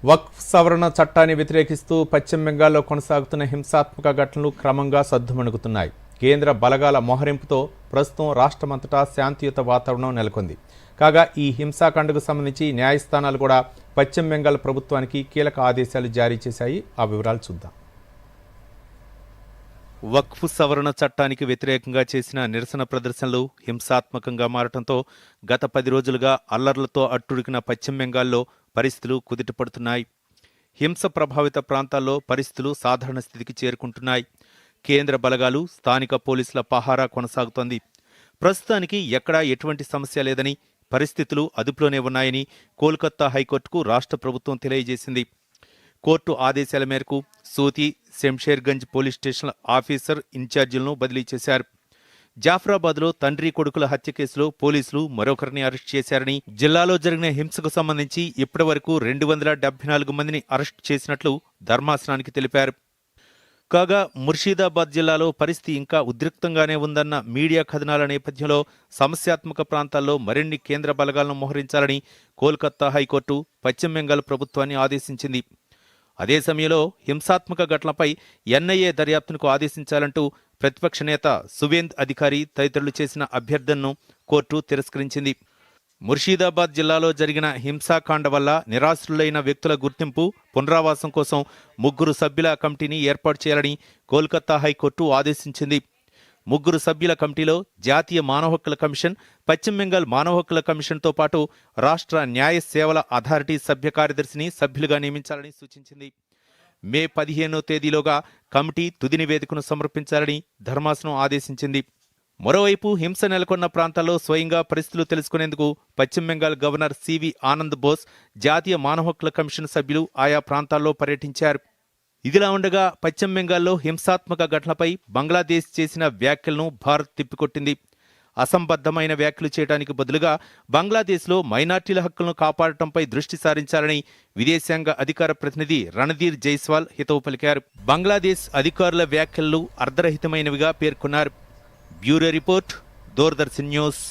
వక్ఫ్ సవరణ చట్టాన్ని వ్యతిరేకిస్తూ పశ్చిమ బెంగాల్లో కొనసాగుతున్న హింసాత్మక ఘటనలు క్రమంగా సద్దుమణుగుతున్నాయి. కేంద్ర బలగాల మోహరింపుతో ప్రస్తుతం రాష్ట్రమంతటా శాంతియుత వాతావరణం నెలకొంది. కాగా ఈ హింసాకాండకు సంబంధించి న్యాయస్థానాలు కూడా పశ్చిమ బెంగాల్ ప్రభుత్వానికి కీలక ఆదేశాలు జారీ చేశాయి. ఆ వివరాలు చూద్దాం. వక్ఫ్ సవరణ చట్టానికి వ్యతిరేకంగా చేసిన నిరసన ప్రదర్శనలు హింసాత్మకంగా మారటంతో గత 10 రోజులుగా అల్లర్లతో అట్టుడికిన పశ్చిమ బెంగాల్లో పరిస్థితులు కుదిటపడుతున్నాయి. హింస ప్రభావిత ప్రాంతాల్లో పరిస్థితులు సాధారణ స్థితికి చేరుకుంటున్నాయి. కేంద్ర బలగాలు, స్థానిక పోలీసుల పహారా కొనసాగుతోంది. ప్రస్తుతానికి ఎక్కడా ఎటువంటి సమస్య లేదని, పరిస్థితులు అదుపులోనే ఉన్నాయని కోల్కతా హైకోర్టుకు రాష్ట్ర ప్రభుత్వం తెలియజేసింది. కోర్టు ఆదేశాల మేరకు సూతి, శంషేర్గంజ్ పోలీస్ స్టేషన్ల ఆఫీసర్ ఇన్ఛార్జీలను బదిలీ చేశారు. జాఫ్రాబాద్లో తండ్రి కొడుకుల హత్య కేసులో పోలీసులు మరొకరిని అరెస్ట్ చేశారని, జిల్లాలో జరిగిన హింసకు సంబంధించి ఇప్పటి వరకు 274 మందిని అరెస్ట్ చేసినట్లు ధర్మాసనానికి తెలిపారు. కాగా ముర్షిదాబాద్ జిల్లాలో పరిస్థితి ఇంకా ఉద్రిక్తంగానే ఉందన్న మీడియా కథనాల నేపథ్యంలో సమస్యాత్మక ప్రాంతాల్లో మరిన్ని కేంద్ర బలగాలను మోహరించాలని కోల్కతా హైకోర్టు పశ్చిమ బెంగాల్ ప్రభుత్వాన్ని ఆదేశించింది. అదే సమయంలో హింసాత్మక ఘటనలపై ఎన్ఐఏ దర్యాప్తునకు ఆదేశించాలంటూ ప్రతిపక్ష నేత సువేంద్ అధికారి తదితరులు చేసిన అభ్యర్థనను కోర్టు తిరస్కరించింది. ముర్షిదాబాద్ జిల్లాలో జరిగిన హింసాకాండ వల్ల నిరాశ్రులైన వ్యక్తుల గుర్తింపు, పునరావాసం కోసం 3 సభ్యుల కమిటీని ఏర్పాటు చేయాలని కోల్కతా హైకోర్టు ఆదేశించింది. 3 సభ్యుల కమిటీలో జాతీయ మానవ హక్కుల కమిషన్, పశ్చిమ బెంగాల్ మానవ హక్కుల కమిషన్తో పాటు రాష్ట్ర న్యాయ సేవల అథారిటీ సభ్య కార్యదర్శిని సభ్యులుగా నియమించాలని సూచించింది. మే 15వ తేదీలోగా కమిటీ తుది నివేదికను సమర్పించాలని ధర్మాసనం ఆదేశించింది. మరోవైపు హింస నెలకొన్న ప్రాంతాల్లో స్వయంగా పరిస్థితులు తెలుసుకునేందుకు పశ్చిమ బెంగాల్ గవర్నర్ సివి ఆనంద్ బోస్, జాతీయ మానవ హక్కుల కమిషన్ సభ్యులు ఆయా ప్రాంతాల్లో పర్యటించారు. ఇదిలా ఉండగా పశ్చిమ బెంగాల్లో హింసాత్మక ఘటనలపై బంగ్లాదేశ్ చేసిన వ్యాఖ్యలను భారత్ తిప్పికొట్టింది. అసంబద్ధమైన వ్యాఖ్యలు చేయడానికి బదులుగా బంగ్లాదేశ్లో మైనార్టీల హక్కులను కాపాడటంపై దృష్టి సారించాలని విదేశాంగ అధికార ప్రతినిధి రణధీర్ జైస్వాల్ హితవు పలికారు. బంగ్లాదేశ్ అధికారుల వ్యాఖ్యలు అర్ధరహితమైనవిగా పేర్కొన్నారు. Bureau report, Doordarshan news.